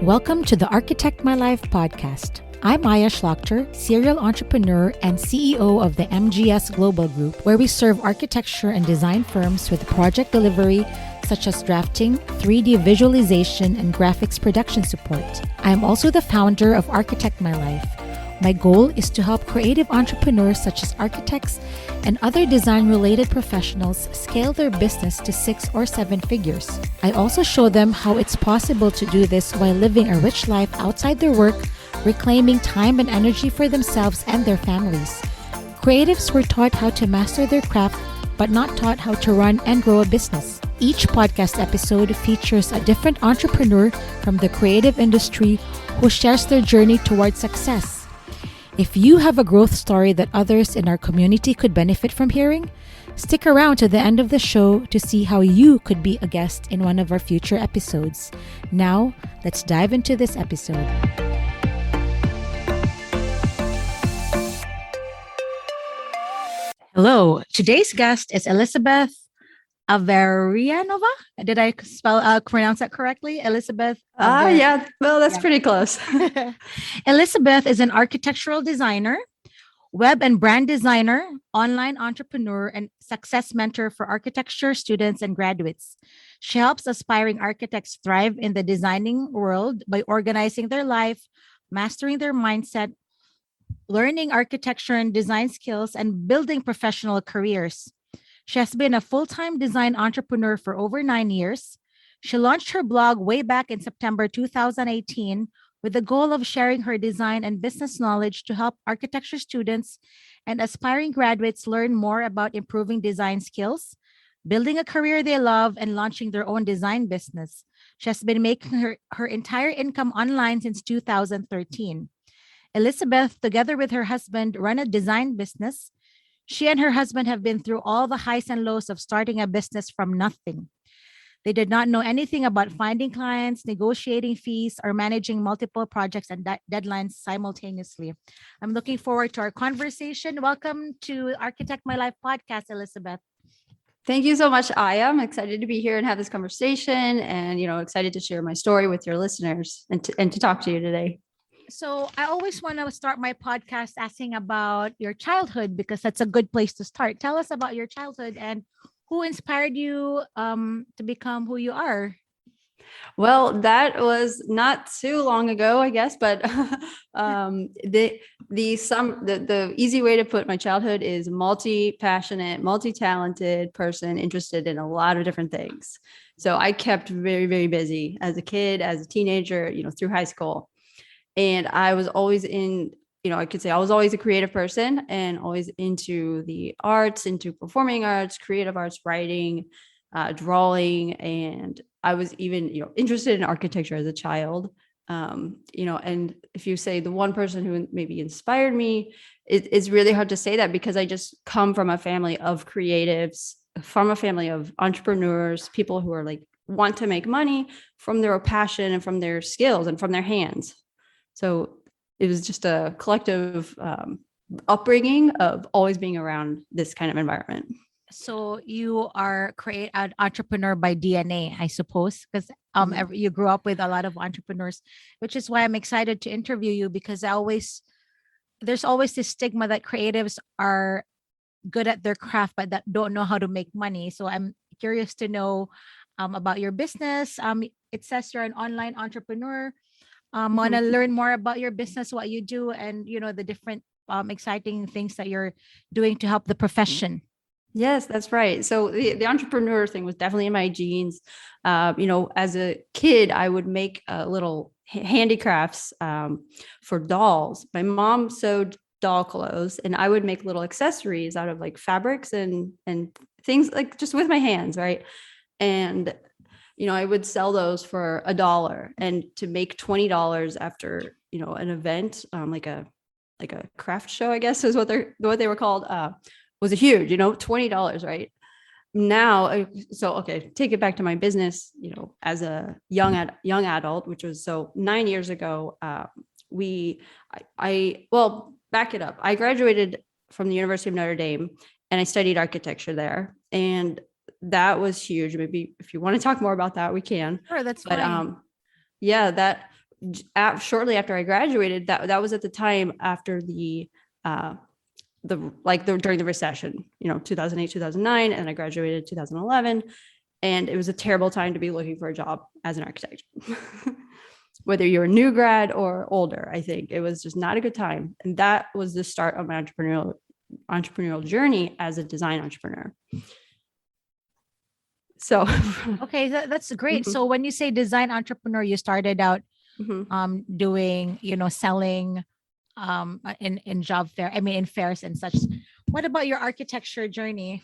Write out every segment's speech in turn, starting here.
Welcome to the Architect My Life podcast. I'm Maya Shlachter, serial entrepreneur and CEO of the MGS Global Group, where we serve architecture and design firms with project delivery such as drafting, 3D visualization, and graphics production support. I am also the founder of Architect My Life. My goal is to help creative entrepreneurs such as architects and other design-related professionals scale their business to 6 or 7 figures. I also show them how it's possible to do this while living a rich life outside their work, reclaiming time and energy for themselves and their families. Creatives were taught how to master their craft, but not taught how to run and grow a business. Each podcast episode features a different entrepreneur from the creative industry who shares their journey towards success. If you have a growth story that others in our community could benefit from hearing, stick around to the end of the show to see how you could be a guest in one of our future episodes. Now, let's dive into this episode. Hello, today's guest is Elizabeth Averyanova. Did I pronounce that correctly? Elizabeth? Yeah. Well, that's pretty close. Elizabeth is an architectural designer, web and brand designer, online entrepreneur, and success mentor for architecture students and graduates. She helps aspiring architects thrive in the designing world by organizing their life, mastering their mindset, learning architecture and design skills, and building professional careers. She has been a full-time design entrepreneur for over 9 years. She launched her blog way back in September 2018 with the goal of sharing her design and business knowledge to help architecture students and aspiring graduates learn more about improving design skills, building a career they love, and launching their own design business. She has been making her entire income online since 2013. Elizabeth, together with her husband, run a design business. She and her husband have been through all the highs and lows of starting a business from nothing. They did not know anything about finding clients, negotiating fees, or managing multiple projects and deadlines simultaneously. I'm looking forward to our conversation. Welcome to Architect My Life podcast, Elizabeth. Thank you so much, Aya. I'm excited to be here and have this conversation and, excited to share my story with your listeners and to talk to you today. So I always want to start my podcast asking about your childhood because that's a good place to start. Tell us about your childhood and who inspired you to become who you are. Well, that was not too long ago, I guess, but the easy way to put my childhood is multi-passionate, multi-talented person interested in a lot of different things. So I kept very, very busy as a kid, as a teenager, through high school. And I was always I could say I was always a creative person and always into the arts, into performing arts, creative arts, writing, drawing. And I was even, interested in architecture as a child. And if you say the one person who maybe inspired me, it's really hard to say that because I just come from a family of creatives, from a family of entrepreneurs, people who are want to make money from their passion and from their skills and from their hands. So it was just a collective upbringing of always being around this kind of environment. So you are an entrepreneur by DNA, I suppose, because you grew up with a lot of entrepreneurs, which is why I'm excited to interview you because there's always this stigma that creatives are good at their craft, but that don't know how to make money. So I'm curious to know about your business. It says you're an online entrepreneur. Want to learn more about your business, what you do, and the different exciting things that you're doing to help the profession. Yes, that's right. So the entrepreneur thing was definitely in my genes. As a kid, I would make little handicrafts for dolls. My mom sewed doll clothes, and I would make little accessories out of fabrics and things just with my hands, right? And I would sell those for $1 and to make $20 after, an event, like a craft show, I guess is what they were called, was a huge, $20, right? Now, okay, take it back to my business, as a young adult, which was 9 years ago, back it up. I graduated from the University of Notre Dame and I studied architecture there. And that was huge. Maybe if you want to talk more about that, we can. Sure, that's fine. Yeah, that shortly after I graduated, that was at the time after during the recession, 2008, 2009, and I graduated 2011. And it was a terrible time to be looking for a job as an architect. Whether you're a new grad or older, I think it was just not a good time. And that was the start of my entrepreneurial journey as a design entrepreneur. So okay, that's great. So when you say design entrepreneur, you started out doing, selling in job fair, in fairs and such. What about your architecture journey?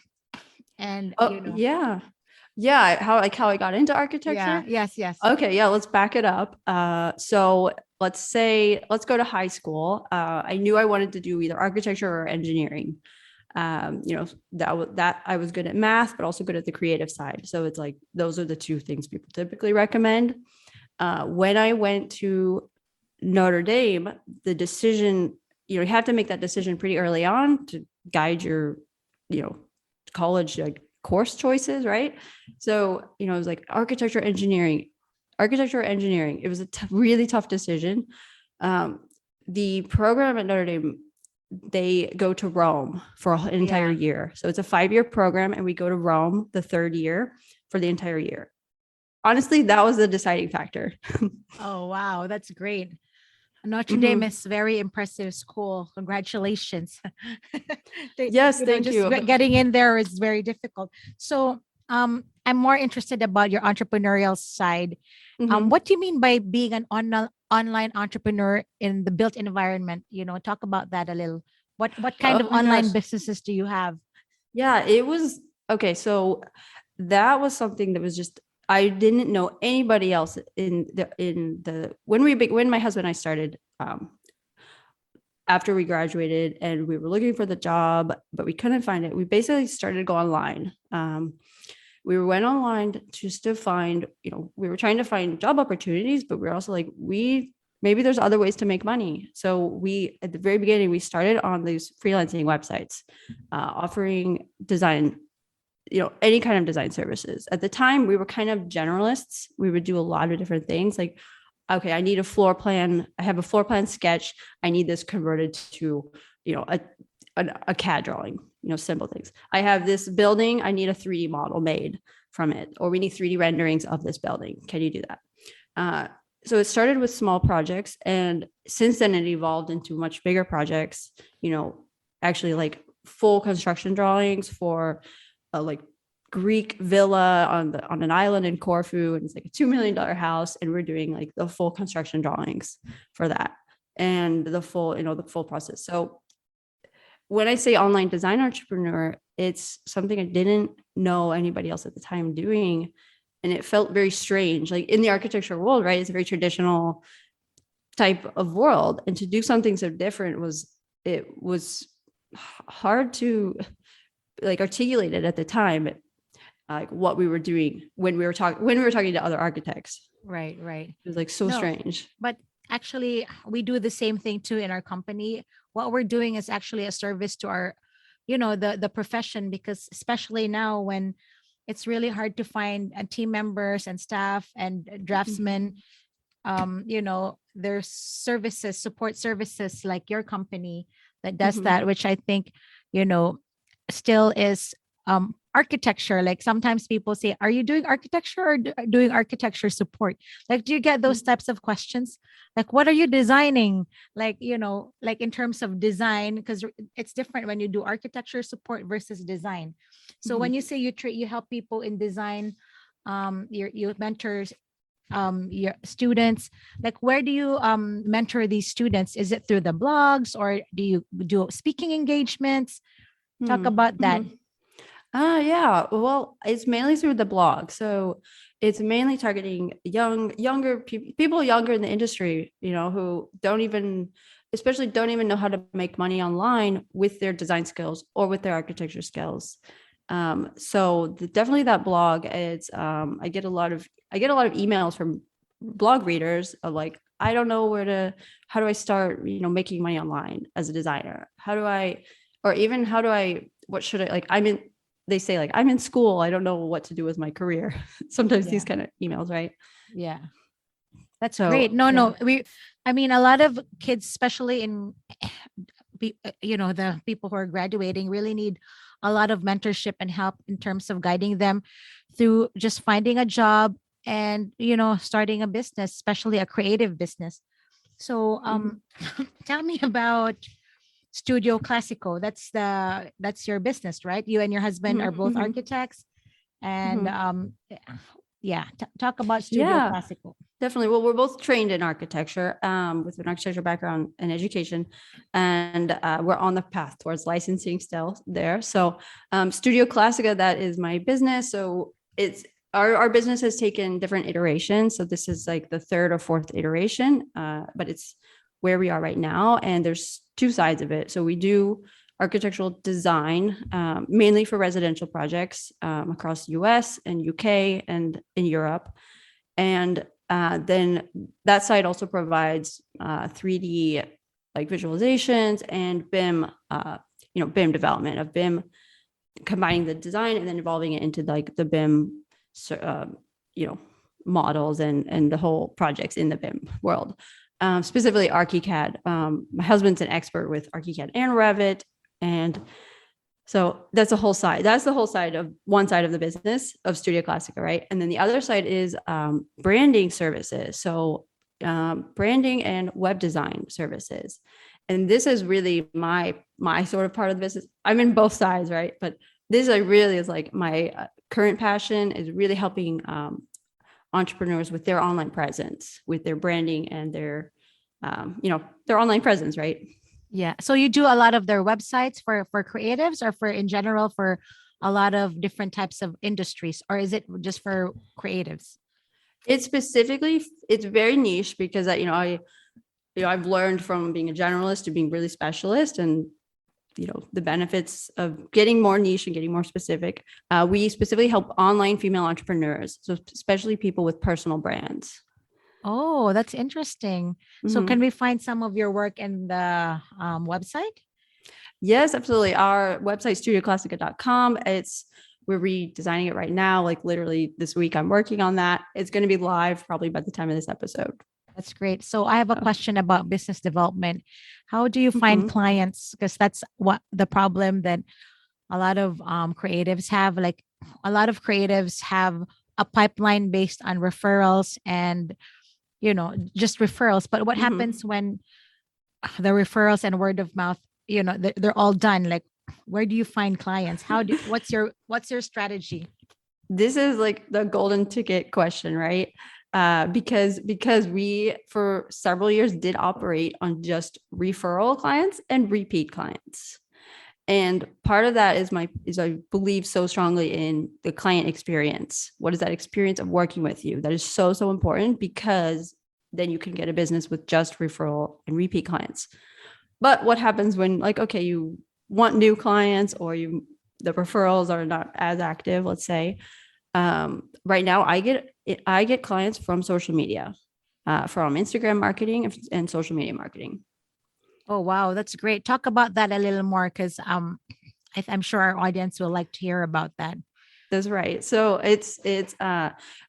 And how I got into architecture? Yes. Okay, let's back it up. So let's go to high school. I knew I wanted to do either architecture or engineering. That I was good at math, but also good at the creative side. So it's like those are the two things people typically recommend. When I went to Notre Dame, the decision, you have to make that decision pretty early on to guide your, college course choices, right? So, it was like architecture, engineering. It was a really tough decision. The program at Notre Dame, they go to Rome for an entire year. So it's a 5-year program, and we go to Rome the 3rd year for the entire year. Honestly, that was the deciding factor. Oh, wow. That's great. Notre Dame is very impressive school. Congratulations. Yes, thank you. Getting in there is very difficult. So I'm more interested about your entrepreneurial side. What do you mean by being an online entrepreneur in the built environment? Talk about that a little. What kind of online businesses do you have? Yeah, it was okay. So that was something that was just, I didn't know anybody else when my husband and I started, after we graduated, and we were looking for the job, but we couldn't find it. We basically started to go online. We went online just to find, we were trying to find job opportunities, but we were also like, maybe there's other ways to make money. So at the very beginning, we started on these freelancing websites, offering design, any kind of design services. At the time, we were kind of generalists. We would do a lot of different things. Like, okay, I need a floor plan. I have a floor plan sketch. I need this converted to, a CAD drawing, simple things. I have this building. I need a 3D model made from it, or we need 3D renderings of this building. Can you do that? So it started with small projects, and since then it evolved into much bigger projects, actually like full construction drawings for like Greek villa on an island in Corfu, and it's like a $2 million house, and we're doing like the full construction drawings for that and the full process. So when I say online design entrepreneur, it's something I didn't know anybody else at the time doing, and it felt very strange. Like in the architecture world, right? It's a very traditional type of world, and to do something so different was hard to like articulate it at the time, like what we were doing when we were talking to other architects. Right. It was like so strange. But actually, we do the same thing too in our company. What we're doing is actually a service to our, the profession, because especially now when it's really hard to find team members and staff and draftsmen, there's support services like your company that does that, which I think, still is architecture. Like sometimes people say, are you doing architecture or doing architecture support? Like, do you get those types of questions? Like, what are you designing? Like, like in terms of design, because it's different when you do architecture support versus design. So when you say you help people in design, your mentors, your students, like where do you mentor these students? Is it through the blogs, or do you do speaking engagements? Talk about that. Yeah. Well, it's mainly through the blog. So it's mainly targeting younger people younger in the industry, who don't even know how to make money online with their design skills or with their architecture skills. So definitely that blog. It's I get a lot of emails from blog readers of like, I don't know how do I start, making money online as a designer? What should I, like, they say like, I'm in school. I don't know what to do with my career. Sometimes these kind of emails, right? Yeah. That's great. So No, yeah. no, I mean, a lot of kids, especially in, the people who are graduating, really need a lot of mentorship and help in terms of guiding them through just finding a job and, starting a business, especially a creative business. So, Mhm. tell me about Studio Classico. That's your business, right? You and your husband are Mhm. both Mhm. architects, and Mhm. yeah, talk about Studio Yeah. Classico. Definitely. Well, we're both trained in architecture, with an architecture background and education, and we're on the path towards licensing still there. So, Studio Classica, that is my business. So it's our business has taken different iterations. So this is like the third or fourth iteration, but it's where we are right now. And there's two sides of it. So we do architectural design, mainly for residential projects, across US and UK and in Europe. And then that site also provides 3D like visualizations and BIM, BIM development of BIM, combining the design and then evolving it into like the BIM, uh, you know, models and the whole projects in the BIM world. Specifically ArchiCAD. My husband's an expert with ArchiCAD and Revit, and so that's a whole side. That's the whole side of one side of the business of Studio Classica, right? And then the other side is branding services. So branding and web design services. And this is really my sort of part of the business. I'm in both sides, right? But this I really is like my current passion is really helping entrepreneurs with their online presence, with their branding and their online presence, right? Yeah. So you do a lot of their websites for creatives, or for in general for a lot of different types of industries, or is it just for creatives? It's very niche because I've learned from being a generalist to being really specialist, and the benefits of getting more niche and getting more specific. We specifically help online female entrepreneurs, so especially people with personal brands. Oh, that's interesting. So can Mhm. we find some of your work in the website? Yes, absolutely. Our website, studioclassica.com. We're redesigning it right now. Like literally this week, I'm working on that. It's going to be live probably by the time of this episode. That's great. So I have a So, question about business development. How do you find mhm. clients? Because that's what the problem that a lot of creatives have. Like, a lot of creatives have a pipeline based on referrals and, just referrals. But what Mhm. happens when the referrals and word of mouth, they're all done? Like, where do you find clients? What's your strategy? This is like the golden ticket question, right? Because we for several years did operate on just referral clients and repeat clients. And part of that is I believe so strongly in the client experience. What is that experience of working with you? That is so important, because then you can get a business with just referral and repeat clients. But what happens when, like, okay, you want new clients, or the referrals are not as active, let's say. Right now I get clients from social media, from Instagram marketing and social media marketing. Oh, wow, that's great. Talk about that a little more, because I'm sure our audience will like to hear about that. That's right. So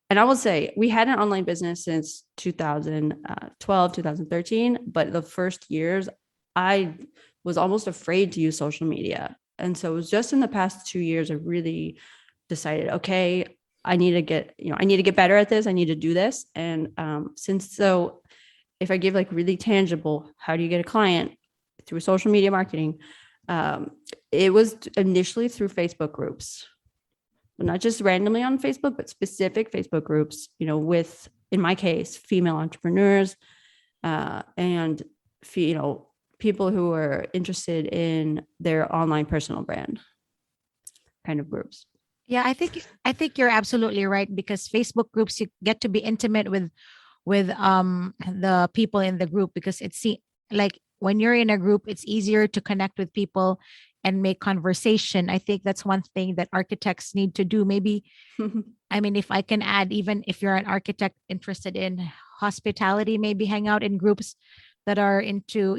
and I will say we had an online business since 2012, 2013, but the first years I was almost afraid to use social media. And so it was just in the past 2 years I really decided, okay, I need to get better at this. I need to do this. And if I give like really tangible, how do you get a client through social media marketing? Um, it was initially through Facebook groups, not just randomly on Facebook, but specific Facebook groups, with, in my case, female entrepreneurs, and, people who are interested in their online personal brand kind of groups. Yeah, I think you're absolutely right, because Facebook groups, you get to be intimate with the people in the group, because like when you're in a group, it's easier to connect with people and make conversation. I think that's one thing that architects need to do. Maybe, I mean, if I can add, even if you're an architect interested in hospitality, maybe hang out in groups that are into,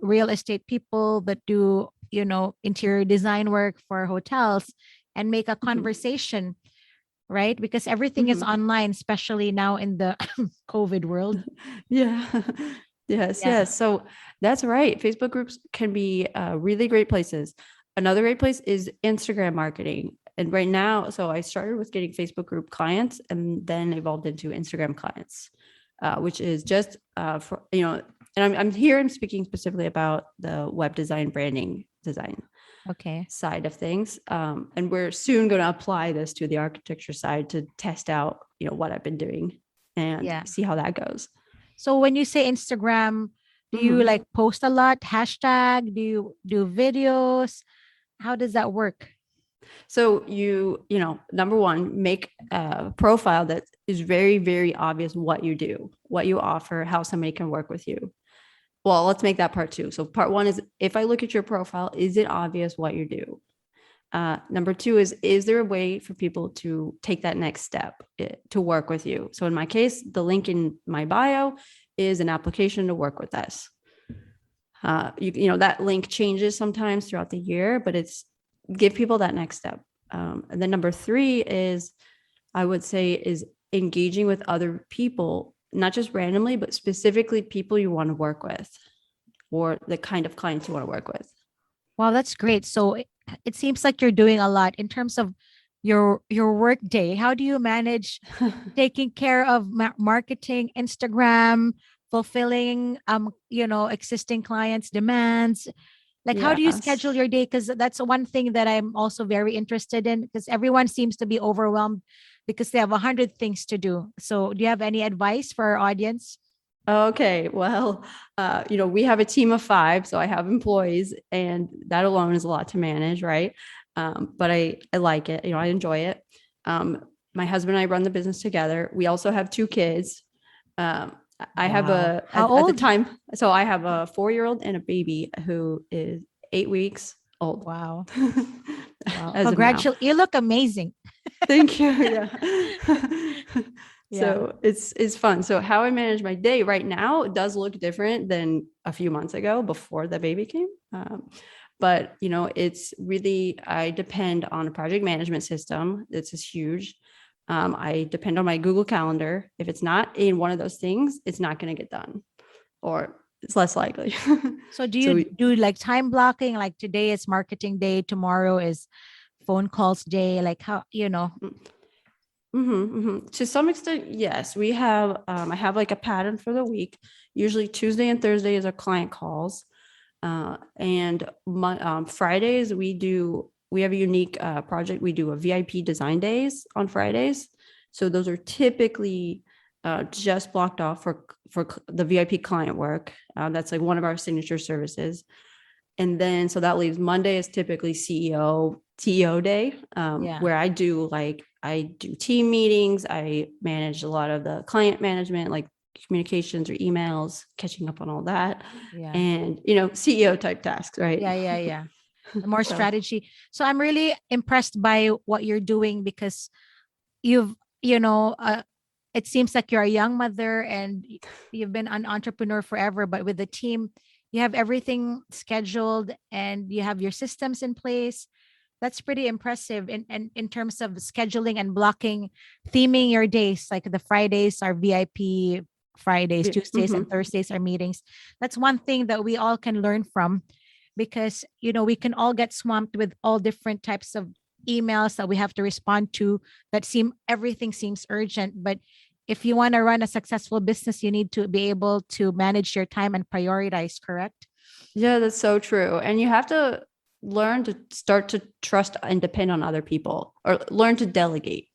real estate people that do, interior design work for hotels, and make a conversation right? Because everything is Mhm. online, especially now in the COVID world. Yeah. Yes, Yeah. yes. So that's right. Facebook groups can be really great places. Another great place is Instagram marketing. And right now, so I started with getting Facebook group clients and then evolved into Instagram clients, which is just for, and I'm here, I'm speaking specifically about the web design, branding design Okay. side of things. And we're soon going to apply this to the architecture side to test out, what I've been doing and Yeah. see how that goes. So when you say Instagram, do you Mhm. like post a lot? Hashtag? Do you do videos? How does that work? So number one, make a profile that is very, very obvious what you do, what you offer, how somebody can work with you. Well, let's make that part two. So part one is, if I look at your profile, is it obvious what you do? Number two is there a way for people to take that next step to work with you? So in my case, the link in my bio is an application to work with us. That link changes sometimes throughout the year, but it's give people that next step. And then number three is, I would say, is engaging with other people, not just randomly, but specifically people you want to work with or the kind of clients you want to work with. Wow, that's great. So it seems like you're doing a lot in terms of your work day. How do you manage taking care of marketing, Instagram, fulfilling existing clients' demands? Like, how do you Yes. schedule your day? Because that's one thing that I'm also very interested in, because everyone seems to be overwhelmed because they have 100 things to do. So do you have any advice for our audience? Okay. Well, we have a team of 5, so I have employees, and that alone is a lot to manage, right? But I like it. I enjoy it. My husband and I run the business together. We also have 2 kids. I have Wow. How at the old? time, so I have a 4-year-old and a baby who is 8 weeks old Wow. Wow. as of now. Congratulations. You look amazing. Thank you. Yeah. Yeah. So it's fun. So how I manage my day right now does look different than a few months ago before the baby came. But it's really, I depend on a project management system. This is huge. I depend on my Google Calendar. If it's not in one of those things, it's not going to get done, or it's less likely. So do you So do like time blocking? Like today is marketing day, tomorrow is phone calls day. Like how? To some extent, yes. We have, I have like a pattern for the week. Usually Tuesday and Thursday is our client calls. And Fridays, we have a unique project. We do a VIP design days on Fridays. So those are typically just blocked off for the VIP client work. That's like one of our signature services. And then, so that leaves Monday is typically TEO day, Yeah. where I do team meetings. I manage a lot of the client management, like communications or emails, catching up on all that, Yeah. and CEO type tasks, right? Yeah. Yeah. Yeah. More So strategy. So I'm really impressed by what you're doing because you've, you know, uh, it seems like you're a young mother and you've been an entrepreneur forever, but with the team, you have everything scheduled and you have your systems in place. That's pretty impressive in terms of scheduling and blocking, theming your days. Like the Fridays are VIP Fridays, Tuesdays and mhm. Thursdays are meetings. That's one thing that we all can learn from because we can all get swamped with all different types of emails that we have to respond to that seem everything seems urgent. But if you want to run a successful business, you need to be able to manage your time and prioritize, correct? Yeah, that's so true. And you have to learn to start to trust and depend on other people, or learn to delegate.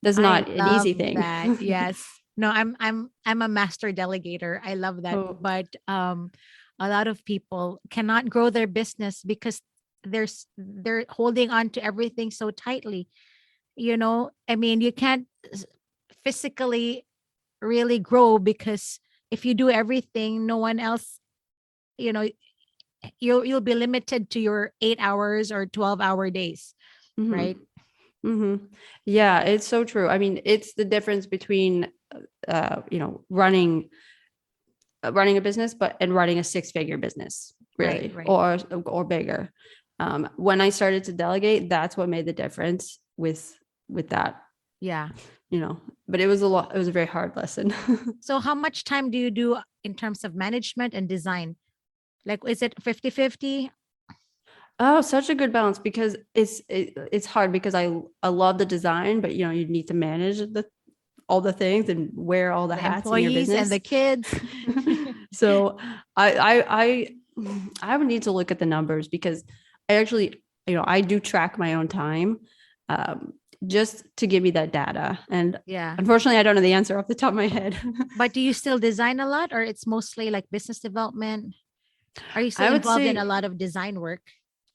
That's I not an love easy thing. that. Yes. No, I'm a master delegator. I love that. Oh, But a lot of people cannot grow their business because they're holding on to everything so tightly. I mean, you can't physically really grow because if you do everything, no one else, you know, you'll be limited to your 8 hours or 12-hour days, mhm. right? Mm-hmm. Yeah, it's so true. I mean, it's the difference between, running a business, and running a 6-figure business, Right, really, right. or bigger. When I started to delegate, that's what made the difference with with that, Yeah. but it was it was a very hard lesson. So how much time do you do in terms of management and design? Like, is it 50-50? Oh, such a good balance, because it's hard, because I love the design, but you need to manage all the things and wear all the The hats in your employees and business. the kids? So I would need to look at the numbers, because I actually, I do track my own time, um, just to give me that data. And Yeah. unfortunately, I don't know the answer off the top of my head. But do you still design a lot, or it's mostly like business development? Are you still I would involved in say, a lot of design work?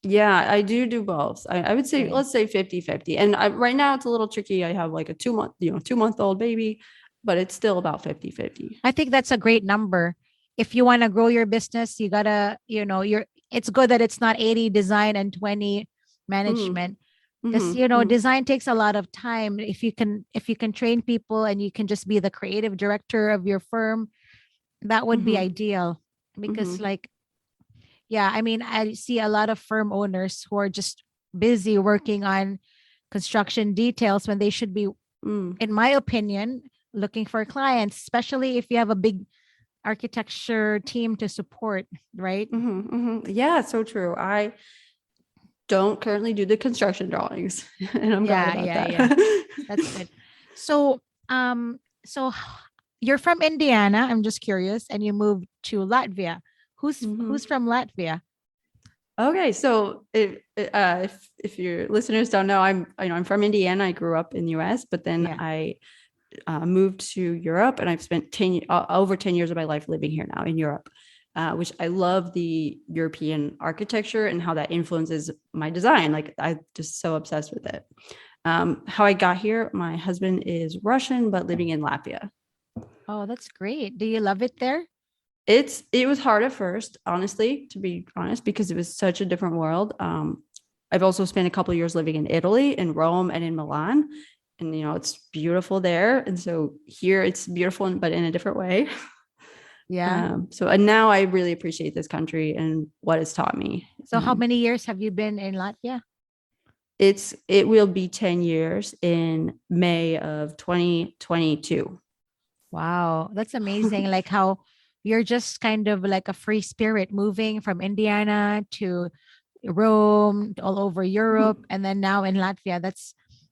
yeah, I do both. I would say, Okay. let's say 50-50. And right now it's a little tricky. I have like a 2 month, 2 month old baby, but it's still about 50-50. I think that's a great number. If you want to grow your business, you gotta, it's good that it's not 80 design and 20 Mm-hmm. management, because Mm-hmm. design takes a lot of time. If you can train people and you can just be the creative director of your firm, that would be Mm-hmm. ideal. Because, Mm-hmm. like, yeah, I mean, I see a lot of firm owners who are just busy working on construction details when they should be, Mm. in my opinion, looking for clients, especially if you have a big architecture team to support, right? Mm-hmm. Mm-hmm. Yeah, so true. I don't currently do the construction drawings, and I'm glad Yeah, about yeah, yeah. that. That's good. So, so you're from Indiana. I'm just curious, and you moved to Latvia. Who's Mhm. who's from Latvia? Okay, so if your listeners don't know, I'm from Indiana. I grew up in the U.S., but then Yeah. I moved to Europe, and I've spent over 10 years of my life living here now in Europe, which I love the European architecture and how that influences my design. Like, I'm just so obsessed with it. How I got here, my husband is Russian, but living in Latvia. Oh, that's great. Do you love it there? It was hard at first, honestly, to be honest, because it was such a different world. I've also spent a couple of years living in Italy, in Rome, and in Milan, and it's beautiful there. And so here it's beautiful, but in a different way. Yeah. And now I really appreciate this country and what it's taught me. So how many years have you been in Latvia? It will be 10 years in May of 2022. Wow, that's amazing. Like how you're just kind of like a free spirit moving from Indiana to Rome, all over Europe, and then now in Latvia.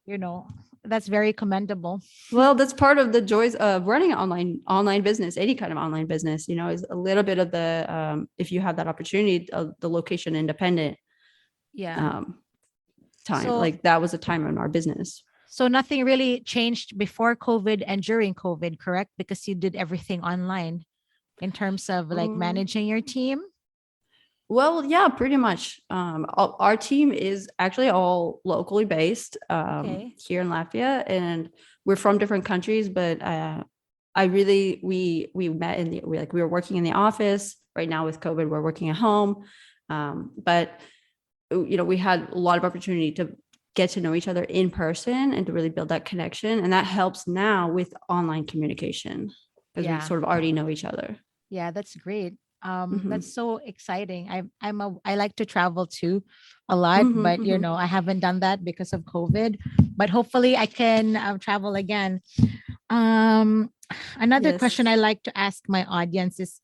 You know, that's very commendable. Well, that's part of the joys of running an online business. Any kind of online business, is a little bit of the, if you have that opportunity, the location independent Yeah. um, time. So Like, that was a time in our business. so nothing really changed before COVID and during COVID, correct? Because you did everything online in terms of like Um, managing your team. well, yeah, pretty much. Our team is actually all locally based, Okay. here in Latvia, and we're from different countries. But I really we met we were working in the office. Right now with COVID, we're working at home. But we had a lot of opportunity to get to know each other in person and to really build that connection, and that helps now with online communication, because we Yeah. sort of already know each other. Yeah, that's great. That's Hmm. so exciting. I like to travel too a lot, Hmm. but Hmm. I haven't done that because of COVID. But hopefully I can travel again. Um, Another question I Yes. like to ask my audience is,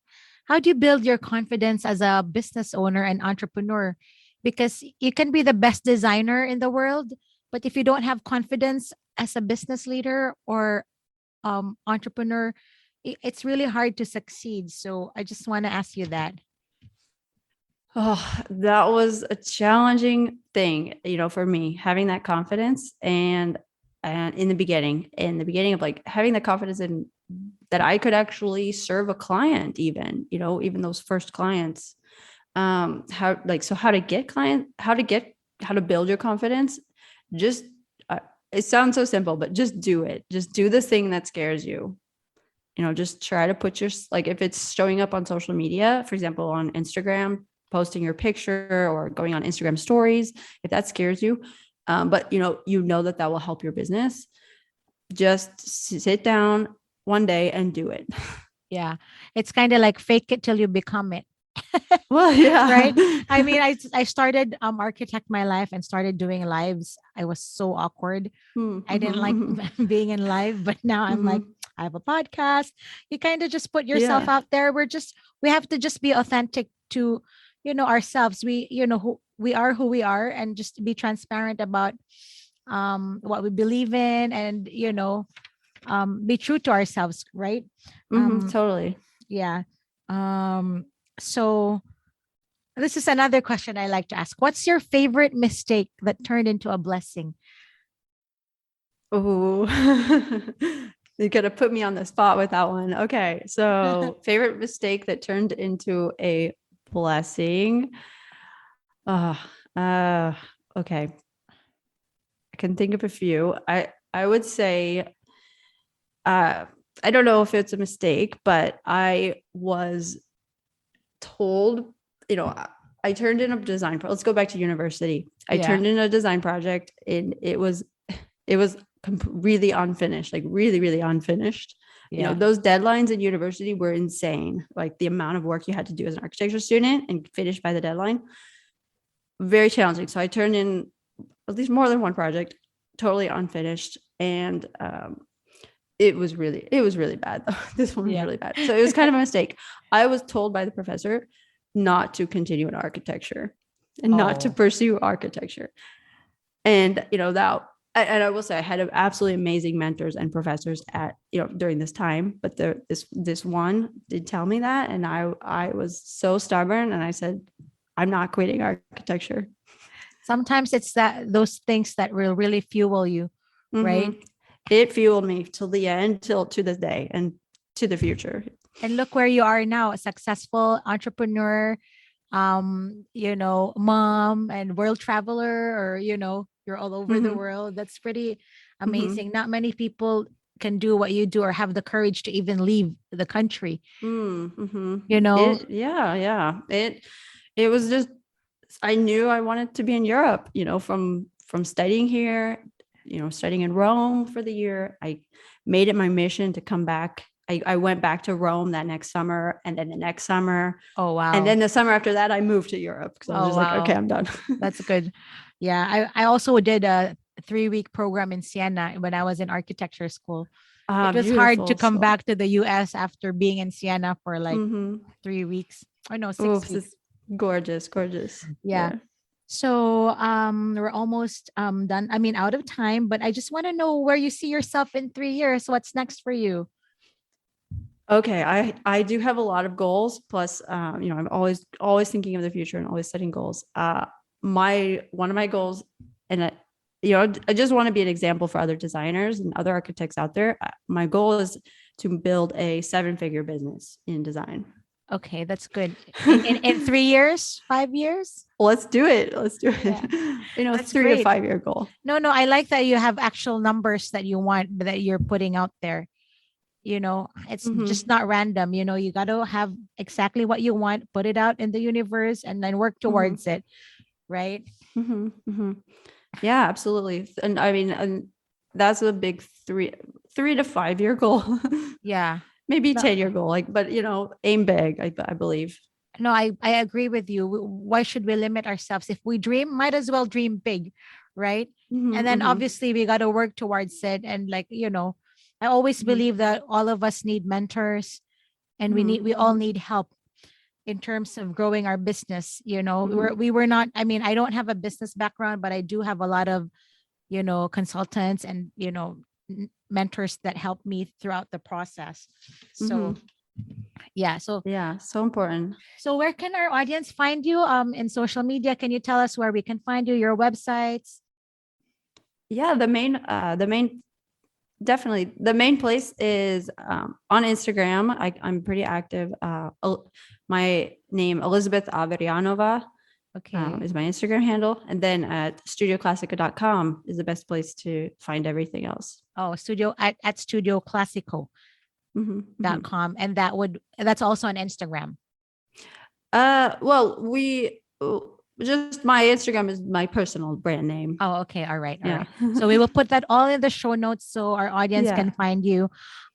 how do you build your confidence as a business owner and entrepreneur? Because you can be the best designer in the world, but if you don't have confidence as a business leader or entrepreneur, it's really hard to succeed. So I just want to ask you that. Oh, that was a challenging thing, for me, having that confidence, and in the beginning of like having the confidence in that I could actually serve a client, even those first clients. How to get how to build your confidence. Just uh, it sounds so simple, but just do it. Just do this thing that scares you. Just try to put like, if it's showing up on social media, for example, on Instagram, posting your picture or going on Instagram stories, if that scares you, but that will help your business. Just sit down one day and do it. Yeah. It's kind of like fake it till you become it. Well, yeah. Right? I mean, I started architect my life and started doing lives. I was so awkward. I didn't like Mm-hmm, being in live, but now I'm like, hmm. I have a podcast. You kind of just put yourself Yeah. out there. We have to just be authentic to, ourselves. We are who we are, and just be transparent about what we believe in, and, be true to ourselves, right? Hmm, Um, totally. yeah. So this is another question I like to ask. What's your favorite mistake that turned into a blessing? Oh, you gotta put me on the spot with that one. Okay. So favorite mistake that turned into a blessing. Uh, uh, okay. I can think of a few. I would say uh I don't know if it's a mistake, but I was told, you know, I turned in a design. Let's go back to university. I Yeah. turned in a design project, and it was really unfinished, like really, really unfinished. You know, Yeah. those deadlines in university were insane. Like the amount of work you had to do as an architecture student and finish by the deadline, very challenging. So I turned in at least more than one project, totally unfinished, and it was really bad though. This one was Yeah. really bad. So it was kind of a mistake. I was told by the professor not to continue in architecture and not to Oh, pursue architecture. And you know that, and I will say I had absolutely amazing mentors and professors at, you know, during this time, but this one did tell me that, and I was so stubborn, and I said I'm not quitting architecture. sometimes it's those things that will really fuel you, right? Mm-hmm. It fueled me till the end, till to this day, and to the future. And look where you are now, a successful entrepreneur, mom and world traveler, or, you're all over the Mm-hmm. world. That's pretty Mm-hmm. amazing. Not many people can do what you do or have the courage to even leave the country, Mm-hmm. you know? It, yeah, yeah. It was just, I knew I wanted to be in Europe, you know, from studying here, you know, studying in Rome for the year. I made it my mission to come back. I went back to Rome that next summer, and then the next summer. Oh, And wow. then the summer after that, I moved to Europe because I was Oh, just like, okay, wow. I'm done. That's good. Yeah. I also did a 3-week program in Siena when I was in architecture school. Ah, It was hard to beautiful. come So, back to the US after being in Siena for like mm-hmm. 3 weeks. Oh no, Oh, 6 weeks. this gorgeous, gorgeous. Yeah. Yeah. So we're almost done. I mean, out of time, but I just want to know where you see yourself in 3 years. What's next for you? Okay, I do have a lot of goals. Plus, you know, I'm always thinking of the future and always setting goals. My one of my goals, and you know, I just want to be an example for other designers and other architects out there. My goal is to build a 7-figure business in design. Okay, that's good. In 3 years, 5 years? Let's do it. Let's do Yeah, it. You know, that's 3 to 5 great. year goal. No, I like that you have actual numbers that you want that you're putting out there. It's just Mm-hmm. not random. You got to have exactly what you want, put it out in the universe, and then work Mm-hmm. towards it, right? Mm-hmm. Mm-hmm. Yeah, absolutely. And I mean, and that's a big 3 to 5 year goal. Yeah. Maybe No, 10-year goal, like, but you know, aim big, I believe. no, I agree with you. Why should we limit ourselves? If we dream, might as well dream big, right? And Mm-hmm, then mm-hmm, obviously we got to work towards it. And like, I always mm-hmm, believe that all of us need mentors, and we all need help in terms of growing our business. mm-hmm, We were not, I mean, I don't have a business background, but I do have a lot of, consultants and, mentors that help me throughout the process. mm-hmm. So yeah. So Yeah, so important. so where can our audience find you in social media? Can you tell us where we can find you, your websites? Yeah, the main, definitely the main place is on Instagram. I'm pretty active. My name Elizabeth Averyanova Okay. is my Instagram handle, and then at studioclassica.com is the best place to find everything else. Oh, at studioclassico.com. Mm-hmm, mm-hmm. And that's also on Instagram. Well, we just, my Instagram is my personal brand name. Oh, okay. All right. All Yeah. right. So we will put that all in the show notes so our audience Yeah. can find you.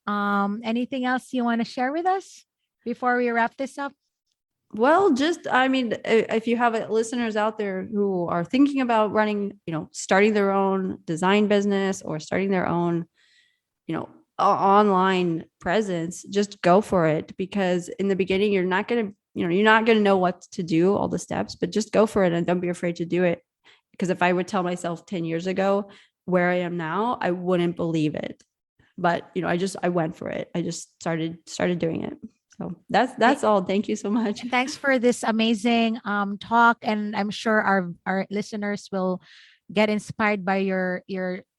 Anything else you want to share with us before we wrap this up? Well, just, I mean, if you have listeners out there who are thinking about running, starting their own design business or starting their own, online presence, just go for it. Because in the beginning, you're not going to, know what to do, all the steps, but just go for it and don't be afraid to do it. Because if I would tell myself 10 years ago where I am now, I wouldn't believe it. But, I went for it. I just started doing it. So that's all. Thank you so much. Thanks for this amazing talk, and I'm sure our listeners will get inspired by your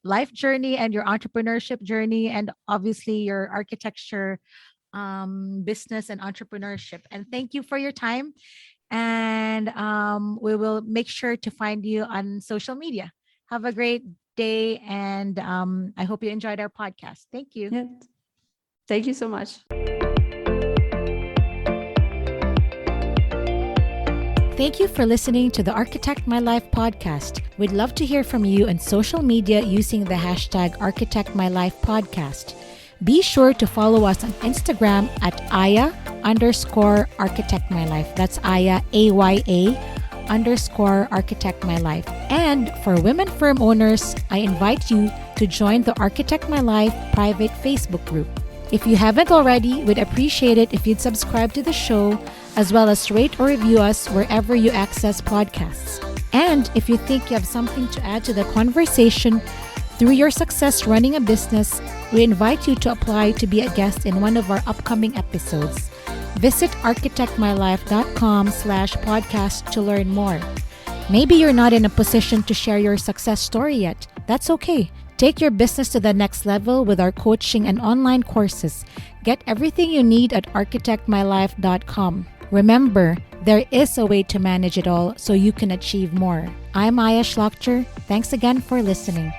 life journey and your entrepreneurship journey, and obviously your architecture business and entrepreneurship. And thank you for your time. And we will make sure to find you on social media. Have a great day, and I hope you enjoyed our podcast. Thank you. Yeah. Thank you so much. Thank you for listening to the Architect My Life podcast. We'd love to hear from you on social media using the hashtag Architect My Life podcast. Be sure to follow us on Instagram at Aya_Architect My Life. That's Aya, AYA_Architect My Life. And for women firm owners, I invite you to join the Architect My Life private Facebook group. If you haven't already, we'd appreciate it if you'd subscribe to the show, as well as rate or review us wherever you access podcasts. And if you think you have something to add to the conversation through your success running a business, we invite you to apply to be a guest in one of our upcoming episodes. Visit architectmylife.com/podcast to learn more. Maybe you're not in a position to share your success story yet. That's okay. Take your business to the next level with our coaching and online courses. Get everything you need at architectmylife.com. Remember, there is a way to manage it all so you can achieve more. I'm Aya Shlachter. Thanks again for listening.